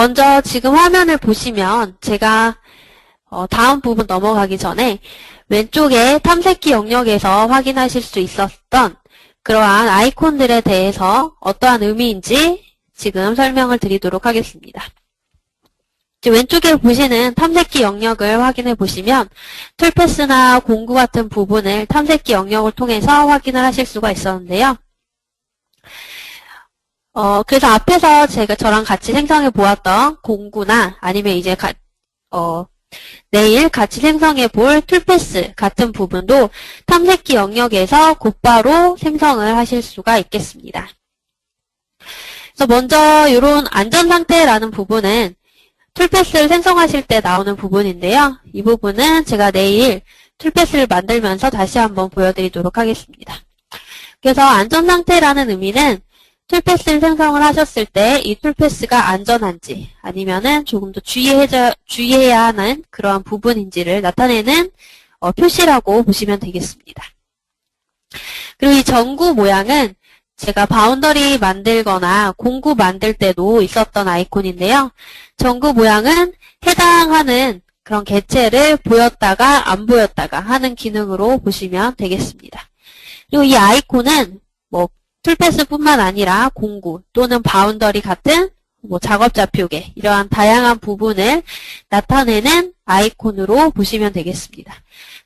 먼저 지금 화면을 보시면 제가 다음 부분 넘어가기 전에 왼쪽에 탐색기 영역에서 확인하실 수 있었던 그러한 아이콘들에 대해서 어떠한 의미인지 지금 설명을 드리도록 하겠습니다. 왼쪽에 보시는 탐색기 영역을 확인해 보시면 툴패스나 공구 같은 부분을 탐색기 영역을 통해서 확인을 하실 수가 있었는데요. 그래서 앞에서 저랑 같이 생성해 보았던 공구나 아니면 이제 내일 같이 생성해 볼 툴패스 같은 부분도 탐색기 영역에서 곧바로 생성을 하실 수가 있겠습니다. 그래서 먼저 이런 안전상태라는 부분은 툴패스를 생성하실 때 나오는 부분인데요. 이 부분은 제가 내일 툴패스를 만들면서 다시 한번 보여드리도록 하겠습니다. 그래서 안전상태라는 의미는 툴패스를 생성을 하셨을 때 이 툴패스가 안전한지 아니면은 조금 더 주의해야 하는 그러한 부분인지를 나타내는 표시라고 보시면 되겠습니다. 그리고 이 전구 모양은 제가 바운더리 만들거나 공구 만들 때도 있었던 아이콘인데요. 전구 모양은 해당하는 그런 개체를 보였다가 안 보였다가 하는 기능으로 보시면 되겠습니다. 그리고 이 아이콘은 툴패스뿐만 아니라 공구 또는 바운더리 같은 작업 좌표계 이러한 다양한 부분을 나타내는 아이콘으로 보시면 되겠습니다.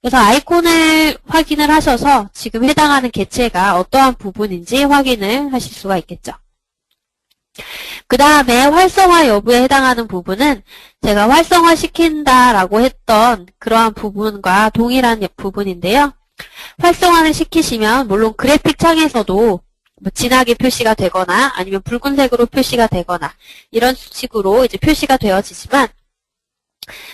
그래서 아이콘을 확인을 하셔서 지금 해당하는 개체가 어떠한 부분인지 확인을 하실 수가 있겠죠. 그 다음에 활성화 여부에 해당하는 부분은 제가 활성화시킨다라고 했던 그러한 부분과 동일한 부분인데요. 활성화를 시키시면 물론 그래픽 창에서도 진하게 표시가 되거나 아니면 붉은색으로 표시가 되거나 이런 식으로 이제 표시가 되어지지만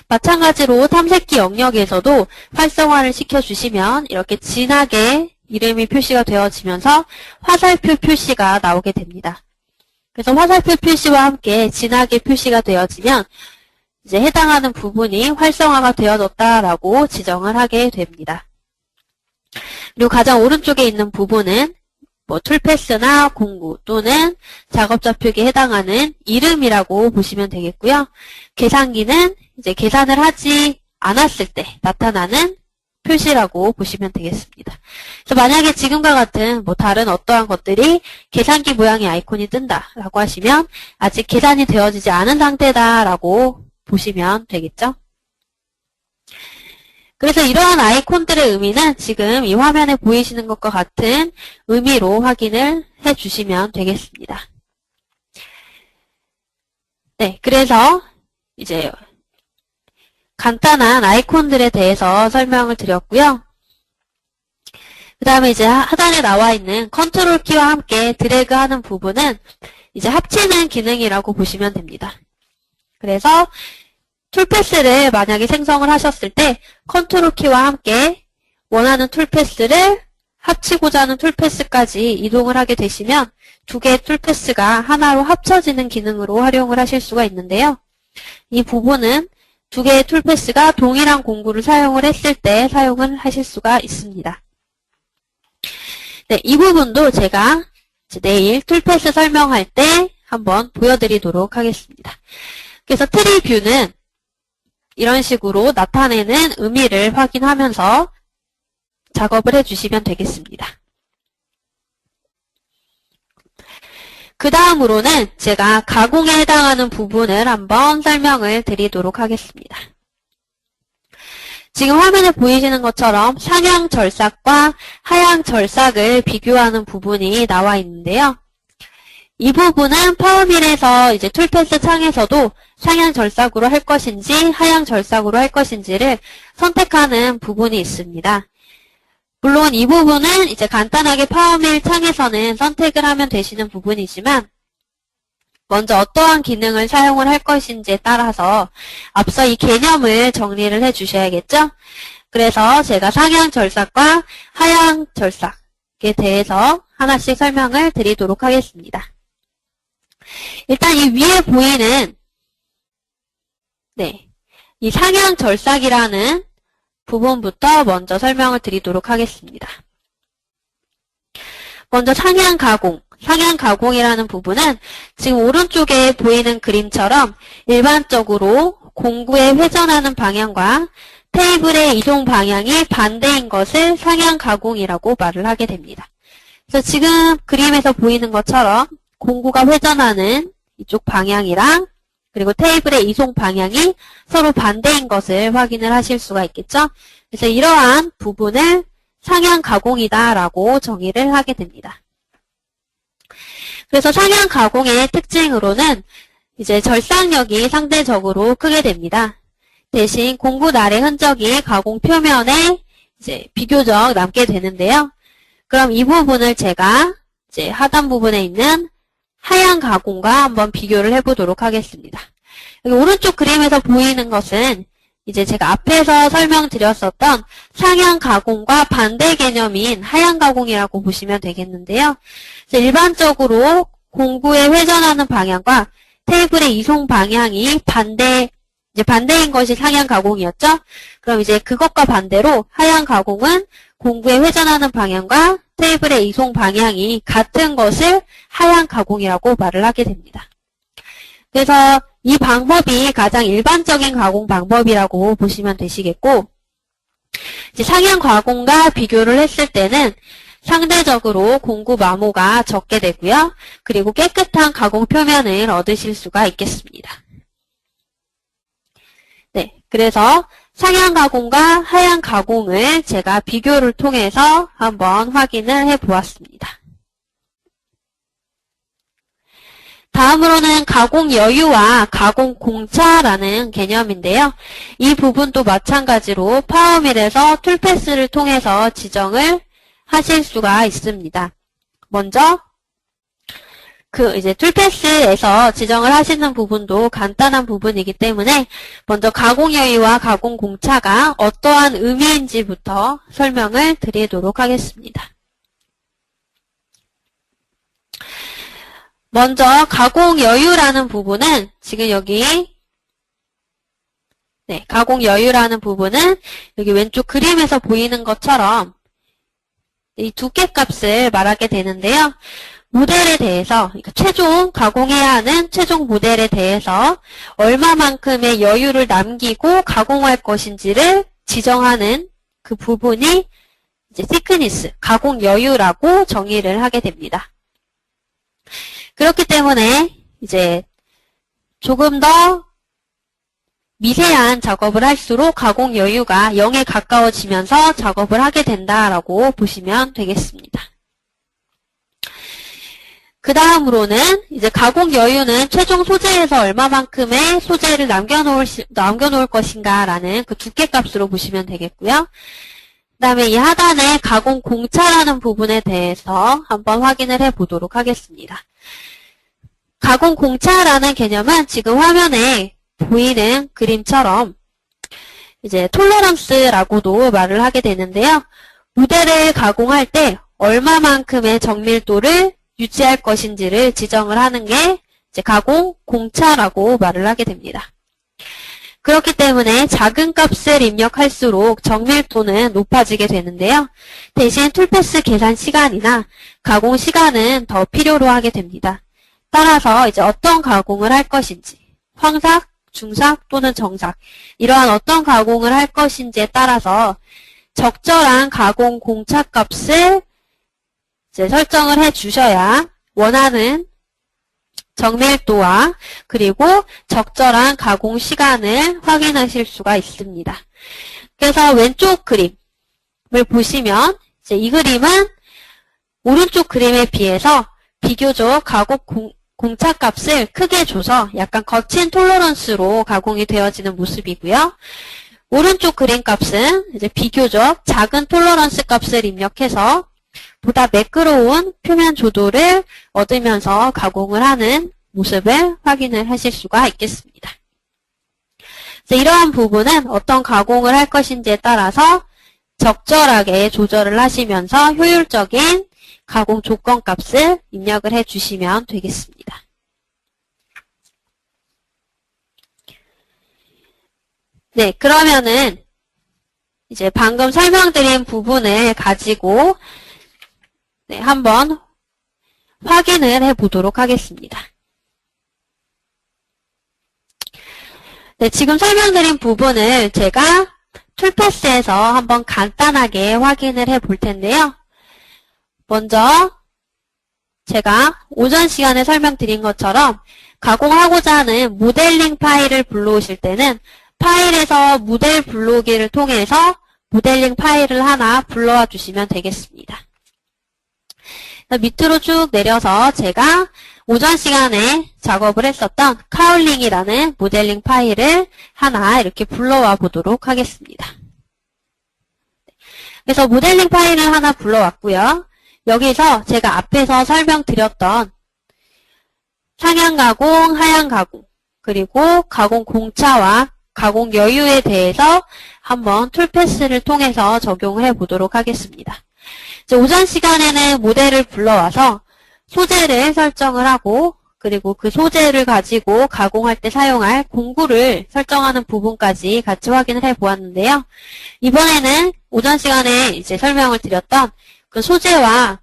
마찬가지로 탐색기 영역에서도 활성화를 시켜주시면 이렇게 진하게 이름이 표시가 되어지면서 화살표 표시가 나오게 됩니다. 그래서 화살표 표시와 함께 진하게 표시가 되어지면 이제 해당하는 부분이 활성화가 되어졌다라고 지정을 하게 됩니다. 그리고 가장 오른쪽에 있는 부분은 툴패스나 공구 또는 작업 좌표기에 해당하는 이름이라고 보시면 되겠고요. 계산기는 이제 계산을 하지 않았을 때 나타나는 표시라고 보시면 되겠습니다. 그래서 만약에 지금과 같은 다른 어떠한 것들이 계산기 모양의 아이콘이 뜬다라고 하시면 아직 계산이 되어지지 않은 상태다라고 보시면 되겠죠. 그래서 이러한 아이콘들의 의미는 지금 이 화면에 보이시는 것과 같은 의미로 확인을 해주시면 되겠습니다. 네, 그래서 이제 간단한 아이콘들에 대해서 설명을 드렸고요. 그 다음에 이제 하단에 나와 있는 컨트롤 키와 함께 드래그하는 부분은 이제 합치는 기능이라고 보시면 됩니다. 그래서 툴패스를 만약에 생성을 하셨을 때 컨트롤 키와 함께 원하는 툴패스를 합치고자 하는 툴패스까지 이동을 하게 되시면 두 개의 툴패스가 하나로 합쳐지는 기능으로 활용을 하실 수가 있는데요. 이 부분은 두 개의 툴패스가 동일한 공구를 사용을 했을 때 사용을 하실 수가 있습니다. 네, 이 부분도 제가 내일 툴패스 설명할 때 한번 보여드리도록 하겠습니다. 그래서 트리 뷰는 이런 식으로 나타내는 의미를 확인하면서 작업을 해주시면 되겠습니다. 그 다음으로는 제가 가공에 해당하는 부분을 한번 설명을 드리도록 하겠습니다. 지금 화면에 보이시는 것처럼 상향 절삭과 하향 절삭을 비교하는 부분이 나와 있는데요. 이 부분은 파워밀에서 이제 툴패스 창에서도 상향 절삭으로 할 것인지 하향 절삭으로 할 것인지를 선택하는 부분이 있습니다. 물론 이 부분은 이제 간단하게 파워밀 창에서는 선택을 하면 되시는 부분이지만 먼저 어떠한 기능을 사용을 할 것인지에 따라서 앞서 이 개념을 정리를 해 주셔야겠죠? 그래서 제가 상향 절삭과 하향 절삭에 대해서 하나씩 설명을 드리도록 하겠습니다. 일단 이 위에 보이는 이 상향 절삭이라는 부분부터 먼저 설명을 드리도록 하겠습니다. 먼저 상향 가공. 상향 가공이라는 부분은 지금 오른쪽에 보이는 그림처럼 일반적으로 공구에 회전하는 방향과 테이블의 이동 방향이 반대인 것을 상향 가공이라고 말을 하게 됩니다. 그래서 지금 그림에서 보이는 것처럼 공구가 회전하는 이쪽 방향이랑 그리고 테이블의 이동 방향이 서로 반대인 것을 확인을 하실 수가 있겠죠. 그래서 이러한 부분을 상향 가공이다라고 정의를 하게 됩니다. 그래서 상향 가공의 특징으로는 이제 절삭력이 상대적으로 크게 됩니다. 대신 공구 날의 흔적이 가공 표면에 이제 비교적 남게 되는데요. 그럼 이 부분을 제가 이제 하단 부분에 있는 하향 가공과 한번 비교를 해보도록 하겠습니다. 여기 오른쪽 그림에서 보이는 것은 이제 제가 앞에서 설명드렸었던 상향 가공과 반대 개념인 하향 가공이라고 보시면 되겠는데요. 일반적으로 공구에 회전하는 방향과 테이블의 이송 방향이 반대인 것이 상향 가공이었죠? 그럼 이제 그것과 반대로 하향 가공은 공구에 회전하는 방향과 테이블의 이송 방향이 같은 것을 하향 가공이라고 말을 하게 됩니다. 그래서 이 방법이 가장 일반적인 가공 방법이라고 보시면 되시겠고, 이제 상향 가공과 비교를 했을 때는 상대적으로 공구 마모가 적게 되고요. 그리고 깨끗한 가공 표면을 얻으실 수가 있겠습니다. 네, 그래서 상향 가공과 하향 가공을 제가 비교를 통해서 한번 확인을 해보았습니다. 다음으로는 가공 여유와 가공 공차라는 개념인데요. 이 부분도 마찬가지로 파워밀에서 툴패스를 통해서 지정을 하실 수가 있습니다. 먼저 이제 툴패스에서 지정을 하시는 부분도 간단한 부분이기 때문에 먼저 가공 여유와 가공 공차가 어떠한 의미인지부터 설명을 드리도록 하겠습니다. 먼저 가공 여유라는 부분은 지금 여기 가공 여유라는 부분은 여기 왼쪽 그림에서 보이는 것처럼 이 두께 값을 말하게 되는데요. 모델에 대해서, 그러니까 최종 가공해야 하는 최종 모델에 대해서 얼마만큼의 여유를 남기고 가공할 것인지를 지정하는 그 부분이 이제 thickness, 가공 여유라고 정의를 하게 됩니다. 그렇기 때문에 이제 조금 더 미세한 작업을 할수록 가공 여유가 0에 가까워지면서 작업을 하게 된다라고 보시면 되겠습니다. 그 다음으로는 이제 가공 여유는 최종 소재에서 얼마만큼의 소재를 남겨놓을 것인가라는 그 두께 값으로 보시면 되겠고요. 그 다음에 이 하단에 가공 공차라는 부분에 대해서 한번 확인을 해보도록 하겠습니다. 가공 공차라는 개념은 지금 화면에 보이는 그림처럼 이제 톨러런스라고도 말을 하게 되는데요. 모델을 가공할 때 얼마만큼의 정밀도를 유지할 것인지를 지정을 하는 게 이제 가공 공차라고 말을 하게 됩니다. 그렇기 때문에 작은 값을 입력할수록 정밀도는 높아지게 되는데요. 대신 툴패스 계산 시간이나 가공 시간은 더 필요로 하게 됩니다. 따라서 이제 어떤 가공을 할 것인지, 황삭, 중삭 또는 정삭, 이러한 어떤 가공을 할 것인지에 따라서 적절한 가공 공차 값을 이제 설정을 해 주셔야 원하는 정밀도와 그리고 적절한 가공 시간을 확인하실 수가 있습니다. 그래서 왼쪽 그림을 보시면 이제 이 그림은 오른쪽 그림에 비해서 비교적 가공 공차 값을 크게 줘서 약간 거친 톨러런스로 가공이 되어지는 모습이고요. 오른쪽 그림 값은 이제 비교적 작은 톨러런스 값을 입력해서 보다 매끄러운 표면 조도를 얻으면서 가공을 하는 모습을 확인을 하실 수가 있겠습니다. 이러한 부분은 어떤 가공을 할 것인지에 따라서 적절하게 조절을 하시면서 효율적인 가공 조건 값을 입력을 해 주시면 되겠습니다. 네, 그러면은 이제 방금 설명드린 부분을 가지고 한번 확인을 해보도록 하겠습니다. 네, 지금 설명드린 부분을 제가 툴패스에서 한번 간단하게 확인을 해볼 텐데요. 먼저 제가 오전 시간에 설명드린 것처럼 가공하고자 하는 모델링 파일을 불러오실 때는 파일에서 모델 불러오기를 통해서 모델링 파일을 하나 불러와 주시면 되겠습니다. 밑으로 쭉 내려서 제가 오전 시간에 작업을 했었던 카울링이라는 모델링 파일을 하나 이렇게 불러와 보도록 하겠습니다. 그래서 모델링 파일을 하나 불러왔고요. 여기서 제가 앞에서 설명드렸던 상향 가공, 하향 가공, 그리고 가공 공차와 가공 여유에 대해서 한번 툴패스를 통해서 적용을 해보도록 하겠습니다. 이제 오전 시간에는 모델을 불러와서 소재를 설정을 하고 그리고 그 소재를 가지고 가공할 때 사용할 공구를 설정하는 부분까지 같이 확인을 해보았는데요. 이번에는 오전 시간에 이제 설명을 드렸던 그 소재와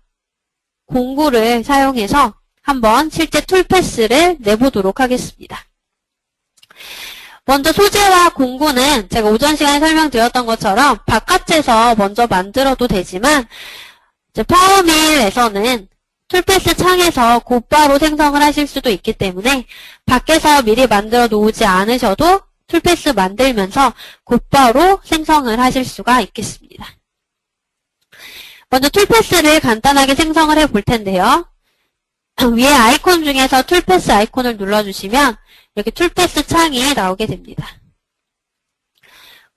공구를 사용해서 한번 실제 툴패스를 내보도록 하겠습니다. 먼저 소재와 공구는 제가 오전 시간에 설명드렸던 것처럼 바깥에서 먼저 만들어도 되지만 이제 파워밀에서는 툴패스 창에서 곧바로 생성을 하실 수도 있기 때문에 밖에서 미리 만들어 놓지 않으셔도 툴패스 만들면서 곧바로 생성을 하실 수가 있겠습니다. 먼저 툴패스를 간단하게 생성을 해볼 텐데요. 위에 아이콘 중에서 툴패스 아이콘을 눌러주시면 이렇게 툴패스 창이 나오게 됩니다.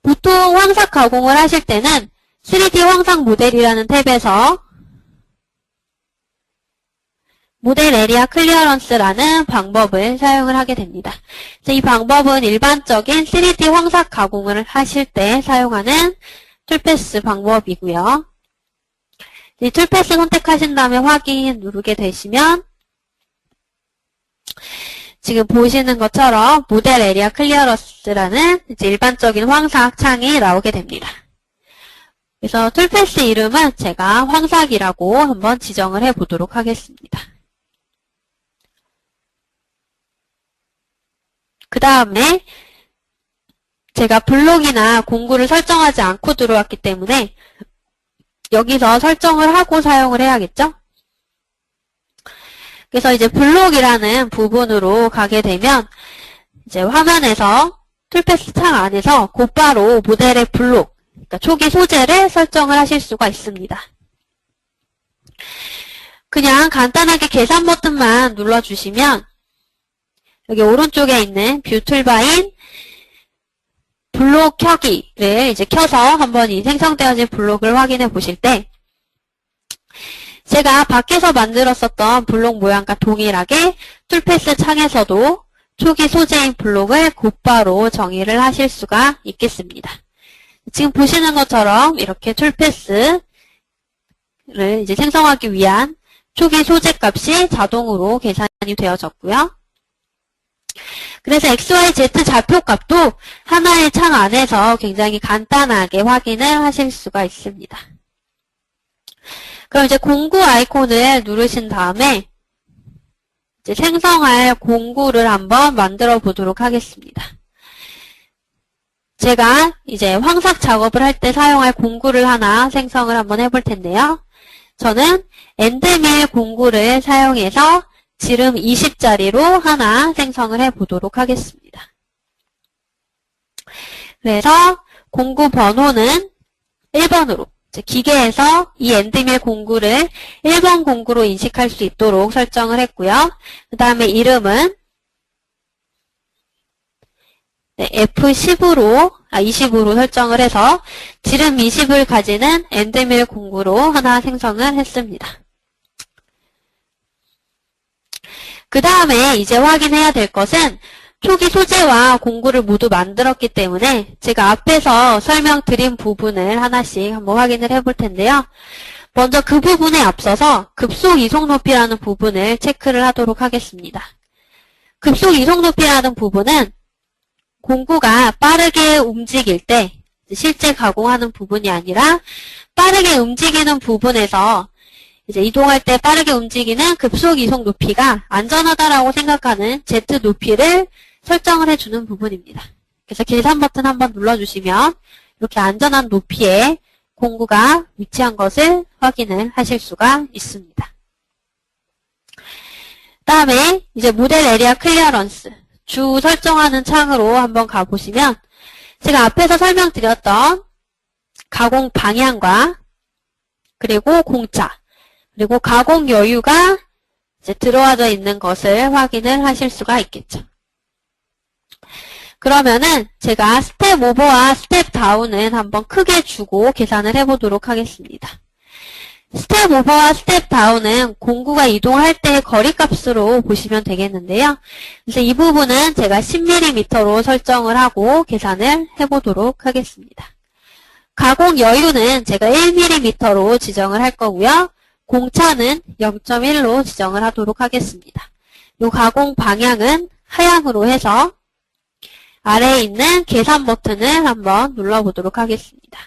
보통 황삭 가공을 하실 때는 3D 황삭 모델이라는 탭에서 모델 에리아 클리어런스라는 방법을 사용을 하게 됩니다. 이 방법은 일반적인 3D 황삭 가공을 하실 때 사용하는 툴패스 방법이고요. 이 툴패스 선택하신 다음에 확인 누르게 되시면 지금 보시는 것처럼 모델 에리아 클리어런스라는 이제 일반적인 황삭 창이 나오게 됩니다. 그래서 툴패스 이름은 제가 황삭이라고 한번 지정을 해보도록 하겠습니다. 그 다음에 제가 블록이나 공구를 설정하지 않고 들어왔기 때문에 여기서 설정을 하고 사용을 해야겠죠? 그래서 이제 블록이라는 부분으로 가게 되면 이제 화면에서 툴패스 창 안에서 곧바로 모델의 블록, 그러니까 초기 소재를 설정을 하실 수가 있습니다. 그냥 간단하게 계산 버튼만 눌러주시면 여기 오른쪽에 있는 뷰 툴바인 블록 켜기를 이제 켜서 한번 이 생성되어진 블록을 확인해 보실 때 제가 밖에서 만들었었던 블록 모양과 동일하게 툴패스 창에서도 초기 소재인 블록을 곧바로 정의를 하실 수가 있겠습니다. 지금 보시는 것처럼 이렇게 툴패스를 이제 생성하기 위한 초기 소재 값이 자동으로 계산이 되어졌고요. 그래서 XYZ 좌표값도 하나의 창 안에서 굉장히 간단하게 확인을 하실 수가 있습니다. 그럼 이제 공구 아이콘을 누르신 다음에 이제 생성할 공구를 한번 만들어 보도록 하겠습니다. 제가 이제 황삭 작업을 할 때 사용할 공구를 하나 생성을 한번 해볼 텐데요. 저는 엔드밀 공구를 사용해서 지름 20짜리로 하나 생성을 해보도록 하겠습니다. 그래서 공구 번호는 1번으로 기계에서 이 엔드밀 공구를 1번 공구로 인식할 수 있도록 설정을 했고요. 그 다음에 이름은 F10으로, 20으로 설정을 해서 지름 20을 가지는 엔드밀 공구로 하나 생성을 했습니다. 그 다음에 이제 확인해야 될 것은 초기 소재와 공구를 모두 만들었기 때문에 제가 앞에서 설명드린 부분을 하나씩 한번 확인을 해볼 텐데요. 먼저 그 부분에 앞서서 급속 이속 높이라는 부분을 체크를 하도록 하겠습니다. 급속 이속 높이라는 부분은 공구가 빠르게 움직일 때 실제 가공하는 부분이 아니라 빠르게 움직이는 부분에서 이제 이동할 때 빠르게 움직이는 급속 이속 높이가 안전하다라고 생각하는 Z 높이를 설정을 해주는 부분입니다. 그래서 계산 버튼 한번 눌러주시면 이렇게 안전한 높이에 공구가 위치한 것을 확인을 하실 수가 있습니다. 다음에 이제 모델 에리아 클리어런스 주 설정하는 창으로 한번 가보시면 제가 앞에서 설명드렸던 가공 방향과 그리고 공차 그리고 가공 여유가 이제 들어와져 있는 것을 확인을 하실 수가 있겠죠. 그러면은 제가 스텝 오버와 스텝 다운은 한번 크게 주고 계산을 해보도록 하겠습니다. 스텝 오버와 스텝 다운은 공구가 이동할 때의 거리값으로 보시면 되겠는데요. 그래서 이 부분은 제가 10mm로 설정을 하고 계산을 해보도록 하겠습니다. 가공 여유는 제가 1mm로 지정을 할 거고요. 공차는 0.1로 지정을 하도록 하겠습니다. 이 가공 방향은 하향으로 해서 아래에 있는 계산 버튼을 한번 눌러보도록 하겠습니다.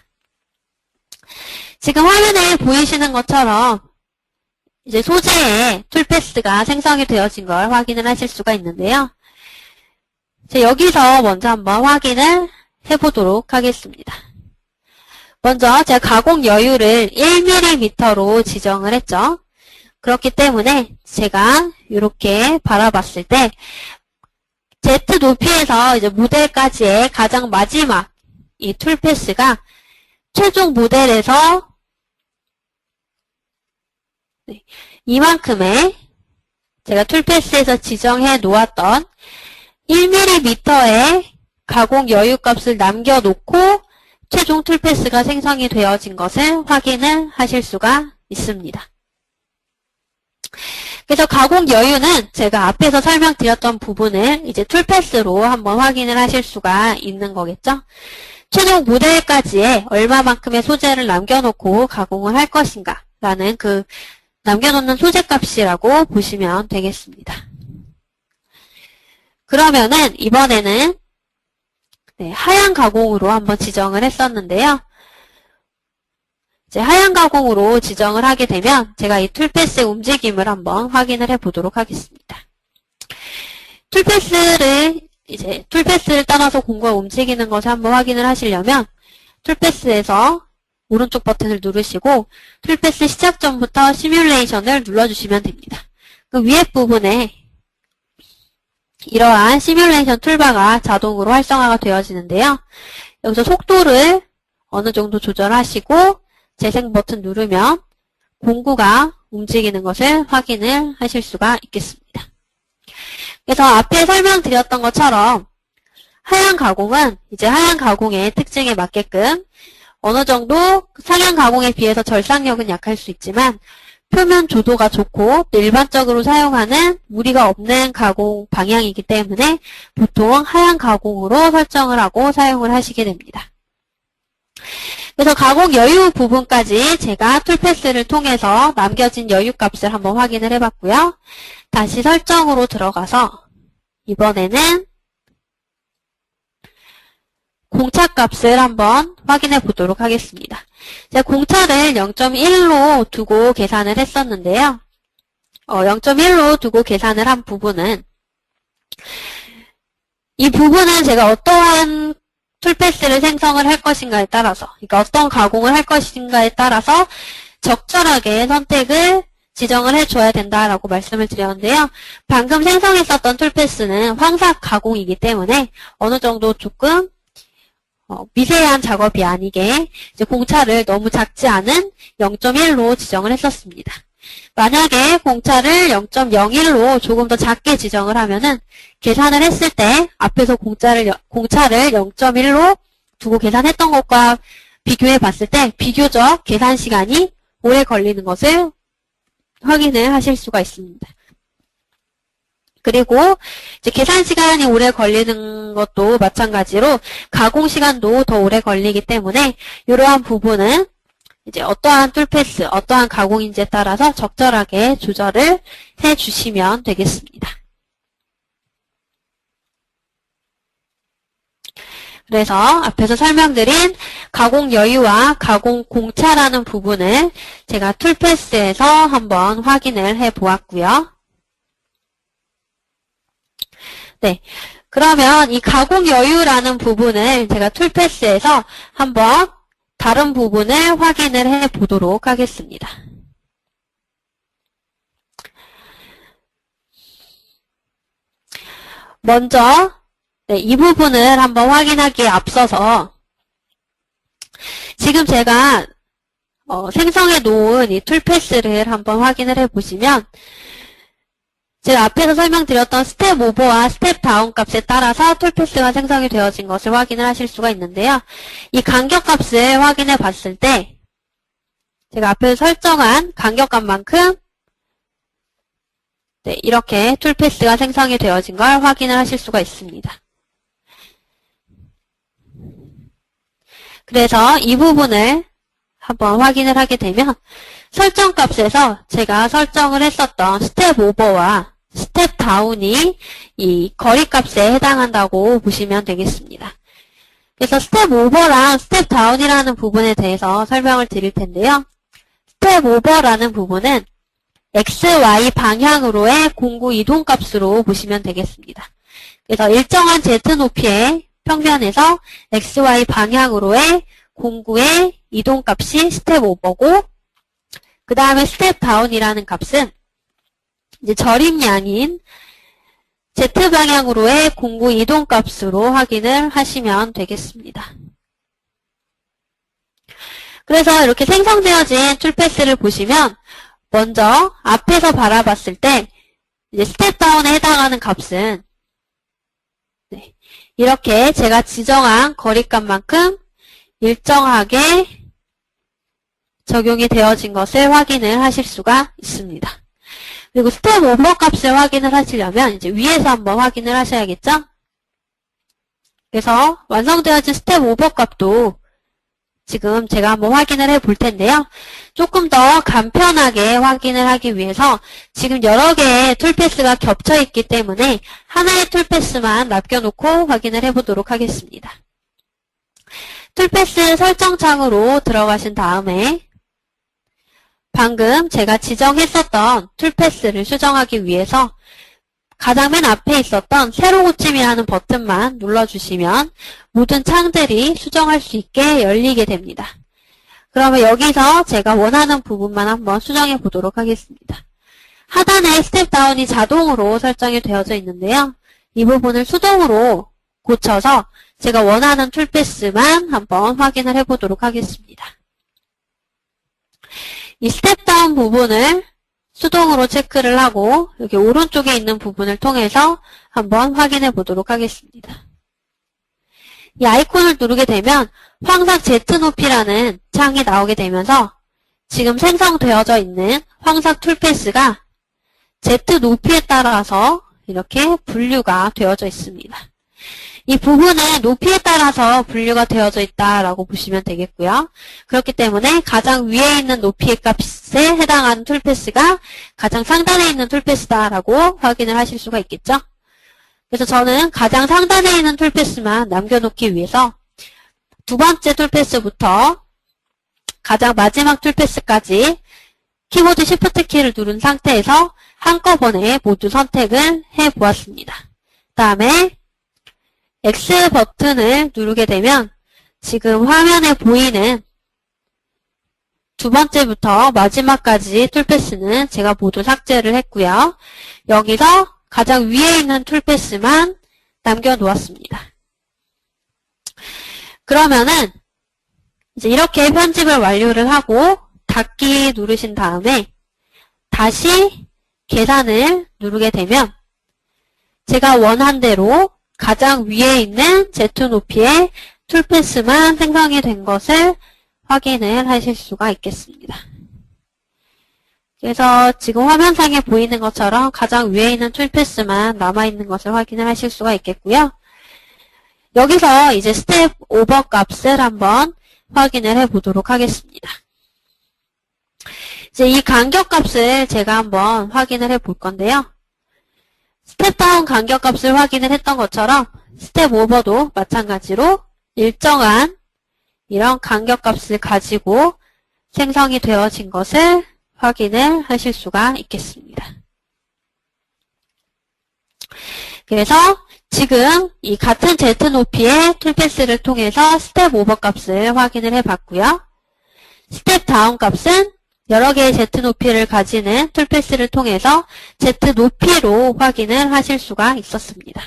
지금 화면에 보이시는 것처럼 이제 소재에 툴패스가 생성이 되어진 걸 확인을 하실 수가 있는데요. 여기서 먼저 한번 확인을 해보도록 하겠습니다. 먼저 제가 가공 여유를 1mm로 지정을 했죠. 그렇기 때문에 제가 이렇게 바라봤을 때 Z 높이에서 이제 모델까지의 가장 마지막 이 툴패스가 최종 모델에서 이만큼의 제가 툴패스에서 지정해 놓았던 1mm의 가공 여유 값을 남겨놓고 최종 툴패스가 생성이 되어진 것을 확인을 하실 수가 있습니다. 그래서 가공 여유는 제가 앞에서 설명드렸던 부분을 이제 툴패스로 한번 확인을 하실 수가 있는 거겠죠. 최종 모델까지의 얼마만큼의 소재를 남겨놓고 가공을 할 것인가 라는 그 남겨놓는 소재값이라고 보시면 되겠습니다. 그러면은 이번에는 하향 가공으로 한번 지정을 했었는데요. 이제 하향 가공으로 지정을 하게 되면 제가 이 툴패스의 움직임을 한번 확인을 해 보도록 하겠습니다. 툴패스를 따라서 공구가 움직이는 것을 한번 확인을 하시려면 툴패스에서 오른쪽 버튼을 누르시고 툴패스 시작 전부터 시뮬레이션을 눌러주시면 됩니다. 그 위에 부분에 이러한 시뮬레이션 툴바가 자동으로 활성화가 되어지는데요. 여기서 속도를 어느 정도 조절하시고 재생 버튼 누르면 공구가 움직이는 것을 확인을 하실 수가 있겠습니다. 그래서 앞에 설명드렸던 것처럼 하향 가공은 이제 하향 가공의 특징에 맞게끔 어느 정도 상향 가공에 비해서 절삭력은 약할 수 있지만 표면 조도가 좋고 또 일반적으로 사용하는 무리가 없는 가공 방향이기 때문에 보통 하향 가공으로 설정을 하고 사용을 하시게 됩니다. 그래서 가공 여유 부분까지 제가 툴패스를 통해서 남겨진 여유 값을 한번 확인을 해봤고요. 다시 설정으로 들어가서 이번에는 공차 값을 한번 확인해 보도록 하겠습니다. 제가 공차를 0.1로 두고 계산을 했었는데요. 0.1로 두고 계산을 한 부분은 이 부분은 제가 어떠한 툴패스를 생성을 할 것인가에 따라서 그러니까 어떤 가공을 할 것인가에 따라서 적절하게 선택을 지정을 해줘야 된다라고 말씀을 드렸는데요. 방금 생성했었던 툴패스는 황삭 가공이기 때문에 어느 정도 조금 미세한 작업이 아니게 이제 공차를 너무 작지 않은 0.1로 지정을 했었습니다. 만약에 공차를 0.01로 조금 더 작게 지정을 하면은 계산을 했을 때 앞에서 공차를 0.1로 두고 계산했던 것과 비교해 봤을 때 비교적 계산 시간이 오래 걸리는 것을 확인을 하실 수가 있습니다. 그리고 이제 계산 시간이 오래 걸리는 것도 마찬가지로 가공 시간도 더 오래 걸리기 때문에 이러한 부분은 이제 어떠한 툴패스, 어떠한 가공인지에 따라서 적절하게 조절을 해 주시면 되겠습니다. 그래서 앞에서 설명드린 가공 여유와 가공 공차라는 부분을 제가 툴패스에서 한번 확인을 해 보았고요. 네. 그러면 이 가공 여유라는 부분을 제가 툴패스에서 한번 다른 부분을 확인을 해 보도록 하겠습니다. 먼저 네, 이 부분을 한번 확인하기에 앞서서 지금 제가 생성해 놓은 이 툴패스를 한번 확인을 해 보시면 제가 앞에서 설명드렸던 스텝 오버와 스텝 다운 값에 따라서 툴패스가 생성이 되어진 것을 확인을 하실 수가 있는데요. 이 간격값을 확인해 봤을 때 제가 앞에서 설정한 간격값만큼 네, 이렇게 툴패스가 생성이 되어진 걸 확인을 하실 수가 있습니다. 그래서 이 부분을 한번 확인을 하게 되면 설정값에서 제가 설정을 했었던 스텝 오버와 스텝 다운이 이 거리값에 해당한다고 보시면 되겠습니다. 그래서 스텝 오버랑 스텝 다운이라는 부분에 대해서 설명을 드릴 텐데요. 스텝 오버라는 부분은 XY 방향으로의 공구 이동값으로 보시면 되겠습니다. 그래서 일정한 Z 높이의 평면에서 XY 방향으로의 공구의 이동값이 스텝 오버고, 그 다음에 스텝 다운이라는 값은 이제 절임량인 Z 방향으로의 공구 이동값으로 확인을 하시면 되겠습니다. 그래서 이렇게 생성되어진 툴패스를 보시면 먼저 앞에서 바라봤을 때 이제 스텝 다운에 해당하는 값은 네, 이렇게 제가 지정한 거리값만큼 일정하게 적용이 되어진 것을 확인을 하실 수가 있습니다. 그리고 스텝 오버 값을 확인을 하시려면 이제 위에서 한번 확인을 하셔야겠죠? 그래서 완성되어진 스텝 오버 값도 지금 제가 한번 확인을 해 볼 텐데요. 조금 더 간편하게 확인을 하기 위해서 지금 여러 개의 툴패스가 겹쳐 있기 때문에 하나의 툴패스만 남겨놓고 확인을 해 보도록 하겠습니다. 툴패스 설정창으로 들어가신 다음에 방금 제가 지정했었던 툴패스를 수정하기 위해서 가장 맨 앞에 있었던 새로 고침이라는 버튼만 눌러주시면 모든 창들이 수정할 수 있게 열리게 됩니다. 그러면 여기서 제가 원하는 부분만 한번 수정해 보도록 하겠습니다. 하단에 스텝 다운이 자동으로 설정이 되어져 있는데요. 이 부분을 수동으로 고쳐서 제가 원하는 툴패스만 한번 확인을 해 보도록 하겠습니다. 이 스텝 다운 부분을 수동으로 체크를 하고 여기 오른쪽에 있는 부분을 통해서 한번 확인해 보도록 하겠습니다. 이 아이콘을 누르게 되면 황삭 Z 높이라는 창이 나오게 되면서 지금 생성되어져 있는 황삭 툴패스가 Z 높이에 따라서 이렇게 분류가 되어져 있습니다. 이 부분은 높이에 따라서 분류가 되어져 있다라고 보시면 되겠고요. 그렇기 때문에 가장 위에 있는 높이의 값에 해당하는 툴패스가 가장 상단에 있는 툴패스다라고 확인을 하실 수가 있겠죠. 그래서 저는 가장 상단에 있는 툴패스만 남겨놓기 위해서 두 번째 툴패스부터 가장 마지막 툴패스까지 키보드 Shift 키를 누른 상태에서 한꺼번에 모두 선택을 해보았습니다. 그 다음에 X 버튼을 누르게 되면 지금 화면에 보이는 두 번째부터 마지막까지 툴패스는 제가 모두 삭제를 했고요. 여기서 가장 위에 있는 툴패스만 남겨놓았습니다. 그러면은 이제 이렇게 편집을 완료를 하고 닫기 누르신 다음에 다시 계산을 누르게 되면 제가 원한 대로 가장 위에 있는 Z 높이의 툴패스만 생성이 된 것을 확인을 하실 수가 있겠습니다. 그래서 지금 화면상에 보이는 것처럼 가장 위에 있는 툴패스만 남아있는 것을 확인을 하실 수가 있겠고요. 여기서 이제 스텝 오버 값을 한번 확인을 해 보도록 하겠습니다. 이제 이 간격 값을 제가 한번 확인을 해 볼 건데요. 스텝 다운 간격 값을 확인을 했던 것처럼 스텝 오버도 마찬가지로 일정한 이런 간격값을 가지고 생성이 되어진 것을 확인을 하실 수가 있겠습니다. 그래서 지금 이 같은 Z 높이의 툴패스를 통해서 스텝 오버 값을 확인을 해봤고요. 스텝 다운 값은 여러 개의 Z 높이를 가지는 툴패스를 통해서 Z 높이로 확인을 하실 수가 있었습니다.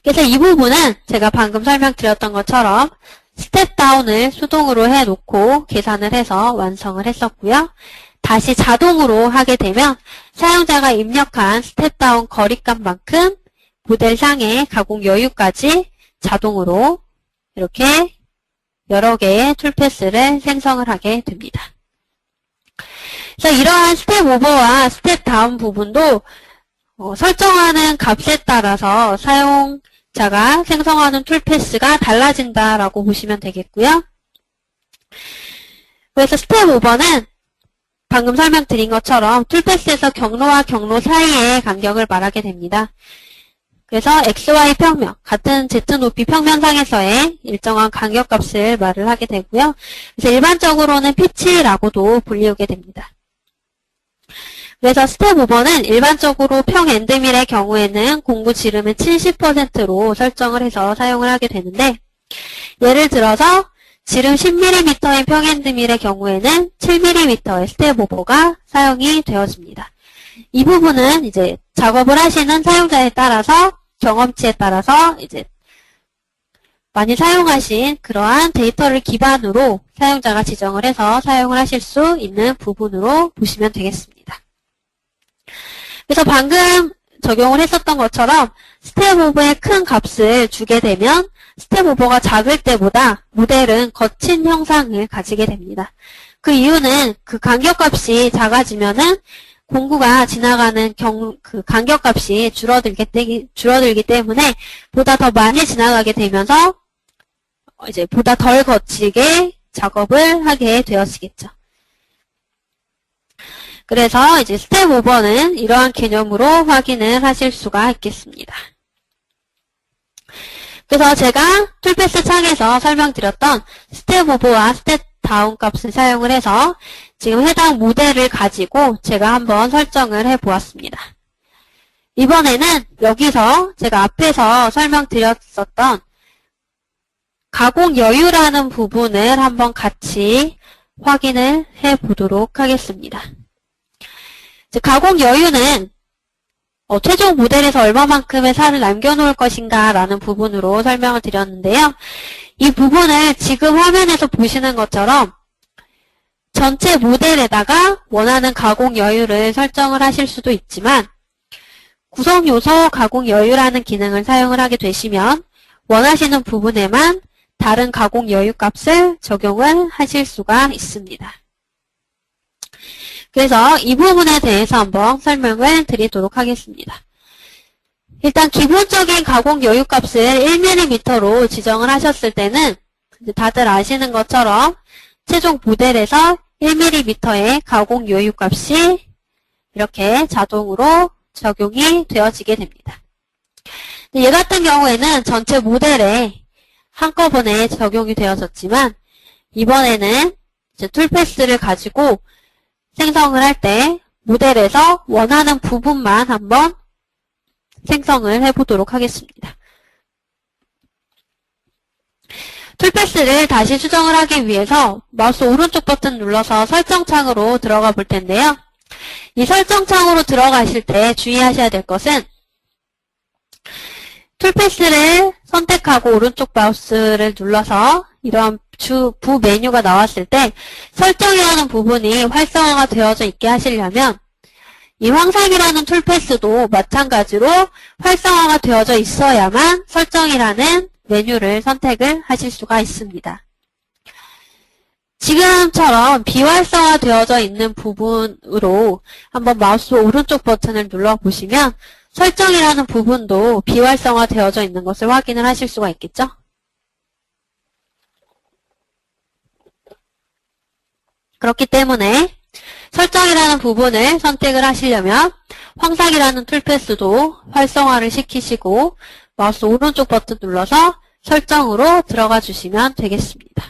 그래서 이 부분은 제가 방금 설명드렸던 것처럼 스텝 다운을 수동으로 해놓고 계산을 해서 완성을 했었고요. 다시 자동으로 하게 되면 사용자가 입력한 스텝 다운 거리값만큼 모델상의 가공 여유까지 자동으로 이렇게 여러 개의 툴패스를 생성을 하게 됩니다. 그래서 이러한 스텝 오버와 스텝 다운 부분도 설정하는 값에 따라서 사용자가 생성하는 툴패스가 달라진다라고 보시면 되겠고요. 그래서 스텝 오버는 방금 설명드린 것처럼 툴패스에서 경로와 경로 사이의 간격을 말하게 됩니다. 그래서 XY 평면, 같은 Z 높이 평면상에서의 일정한 간격값을 말을 하게 되고요. 그래서 일반적으로는 피치라고도 불리우게 됩니다. 그래서 스텝 오버는 일반적으로 평 엔드밀의 경우에는 공구 지름의 70%로 설정을 해서 사용을 하게 되는데, 예를 들어서 지름 10mm인 평 엔드밀의 경우에는 7mm의 스텝 오버가 사용이 되어집니다. 이 부분은 이제 작업을 하시는 사용자에 따라서 경험치에 따라서 이제 많이 사용하신 그러한 데이터를 기반으로 사용자가 지정을 해서 사용을 하실 수 있는 부분으로 보시면 되겠습니다. 그래서 방금 적용을 했었던 것처럼 스텝 오버의 큰 값을 주게 되면 스텝 오버가 작을 때보다 모델은 거친 형상을 가지게 됩니다. 그 이유는 그 간격값이 작아지면은 공구가 지나가는 그 간격값이 줄어들기 때문에 보다 더 많이 지나가게 되면서 이제 보다 덜 거치게 작업을 하게 되어지겠죠. 그래서 이제 스텝 오버는 이러한 개념으로 확인을 하실 수가 있겠습니다. 그래서 제가 툴패스 창에서 설명드렸던 스텝 오버와 스텝 다운 값을 사용을 해서 지금 해당 모델을 가지고 제가 한번 설정을 해보았습니다. 이번에는 여기서 제가 앞에서 설명드렸었던 가공 여유라는 부분을 한번 같이 확인을 해보도록 하겠습니다. 가공 여유는 최종 모델에서 얼마만큼의 살을 남겨놓을 것인가 라는 부분으로 설명을 드렸는데요. 이 부분을 지금 화면에서 보시는 것처럼 전체 모델에다가 원하는 가공 여유를 설정을 하실 수도 있지만 구성 요소 가공 여유라는 기능을 사용을 하게 되시면 원하시는 부분에만 다른 가공 여유 값을 적용을 하실 수가 있습니다. 그래서 이 부분에 대해서 한번 설명을 드리도록 하겠습니다. 일단 기본적인 가공 여유 값을 1mm로 지정을 하셨을 때는 다들 아시는 것처럼 최종 모델에서 1mm의 가공 여유 값이 이렇게 자동으로 적용이 되어지게 됩니다. 얘 같은 경우에는 전체 모델에 한꺼번에 적용이 되어졌지만 이번에는 이제 툴패스를 가지고 생성을 할 때 모델에서 원하는 부분만 한번 생성을 해보도록 하겠습니다. 툴패스를 다시 수정을 하기 위해서 마우스 오른쪽 버튼 눌러서 설정창으로 들어가 볼 텐데요. 이 설정창으로 들어가실 때 주의하셔야 될 것은 툴패스를 선택하고 오른쪽 마우스를 눌러서 이러한 부 메뉴가 나왔을 때 설정이라는 부분이 활성화가 되어져 있게 하시려면 이 황상이라는 툴패스도 마찬가지로 활성화가 되어져 있어야만 설정이라는 메뉴를 선택을 하실 수가 있습니다. 지금처럼 비활성화 되어져 있는 부분으로 한번 마우스 오른쪽 버튼을 눌러보시면 설정이라는 부분도 비활성화 되어져 있는 것을 확인을 하실 수가 있겠죠? 그렇기 때문에 설정이라는 부분을 선택을 하시려면 황상이라는 툴패스도 활성화를 시키시고 마우스 오른쪽 버튼 눌러서 설정으로 들어가 주시면 되겠습니다.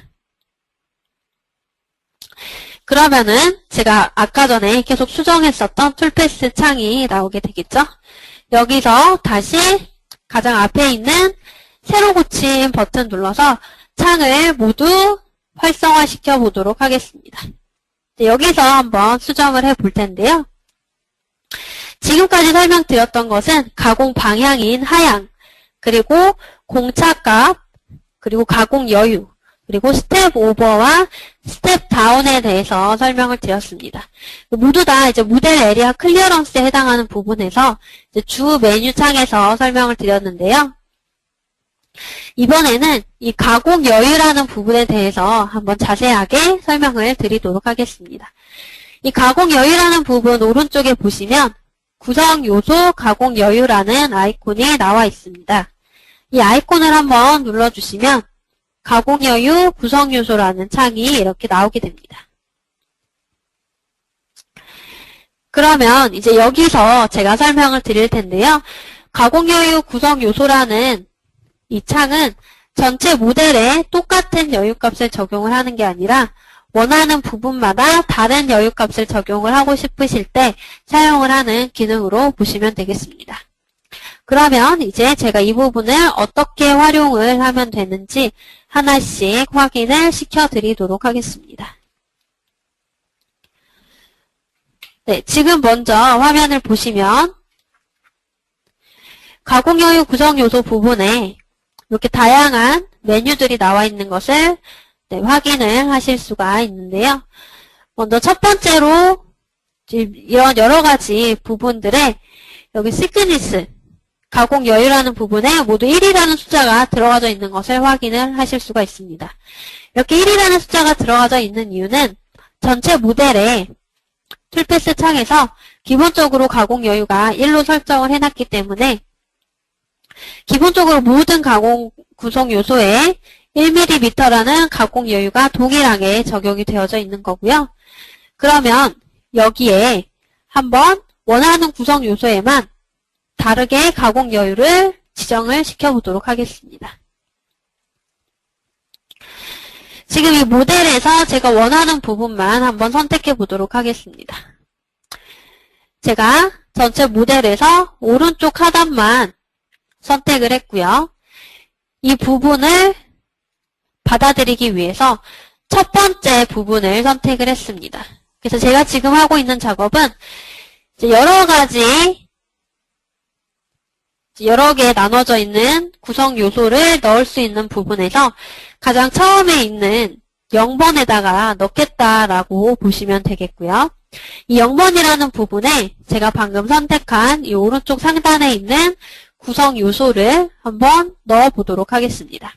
그러면은 제가 아까 전에 계속 수정했었던 툴패스 창이 나오게 되겠죠? 여기서 다시 가장 앞에 있는 새로 고침 버튼 눌러서 창을 모두 활성화시켜 보도록 하겠습니다. 여기서 한번 수정을 해 볼 텐데요. 지금까지 설명드렸던 것은 가공 방향인 하향, 그리고 공차값, 그리고 가공 여유, 그리고 스텝 오버와 스텝 다운에 대해서 설명을 드렸습니다. 모두 다 이제 모델 에리아 클리어런스에 해당하는 부분에서 이제 주 메뉴 창에서 설명을 드렸는데요. 이번에는 이 가공 여유라는 부분에 대해서 한번 자세하게 설명을 드리도록 하겠습니다. 이 가공 여유라는 부분 오른쪽에 보시면 구성 요소 가공 여유라는 아이콘이 나와 있습니다. 이 아이콘을 한번 눌러주시면 가공 여유 구성 요소라는 창이 이렇게 나오게 됩니다. 그러면 이제 여기서 제가 설명을 드릴 텐데요. 가공 여유 구성 요소라는 이 창은 전체 모델에 똑같은 여유값을 적용을 하는 게 아니라 원하는 부분마다 다른 여유값을 적용을 하고 싶으실 때 사용을 하는 기능으로 보시면 되겠습니다. 그러면 이제 제가 이 부분을 어떻게 활용을 하면 되는지 하나씩 확인을 시켜드리도록 하겠습니다. 네, 지금 먼저 화면을 보시면 가공여유 구성요소 부분에 이렇게 다양한 메뉴들이 나와 있는 것을 확인을 하실 수가 있는데요. 먼저 첫 번째로 이런 여러 가지 부분들에 여기 시크니스, 가공 여유라는 부분에 모두 1이라는 숫자가 들어가져 있는 것을 확인을 하실 수가 있습니다. 이렇게 1이라는 숫자가 들어가져 있는 이유는 전체 모델에 툴패스 창에서 기본적으로 가공 여유가 1로 설정을 해놨기 때문에 기본적으로 모든 가공 구성 요소에 1mm라는 가공 여유가 동일하게 적용이 되어져 있는 거고요. 그러면 여기에 한번 원하는 구성 요소에만 다르게 가공 여유를 지정을 시켜보도록 하겠습니다. 지금 이 모델에서 제가 원하는 부분만 한번 선택해 보도록 하겠습니다. 제가 전체 모델에서 오른쪽 하단만 선택을 했고요. 이 부분을 받아들이기 위해서 첫 번째 부분을 선택을 했습니다. 그래서 제가 지금 하고 있는 작업은 여러 개 나눠져 있는 구성 요소를 넣을 수 있는 부분에서 가장 처음에 있는 0번에다가 넣겠다라고 보시면 되겠고요. 이 0번이라는 부분에 제가 방금 선택한 이 오른쪽 상단에 있는 구성 요소를 한번 넣어 보도록 하겠습니다.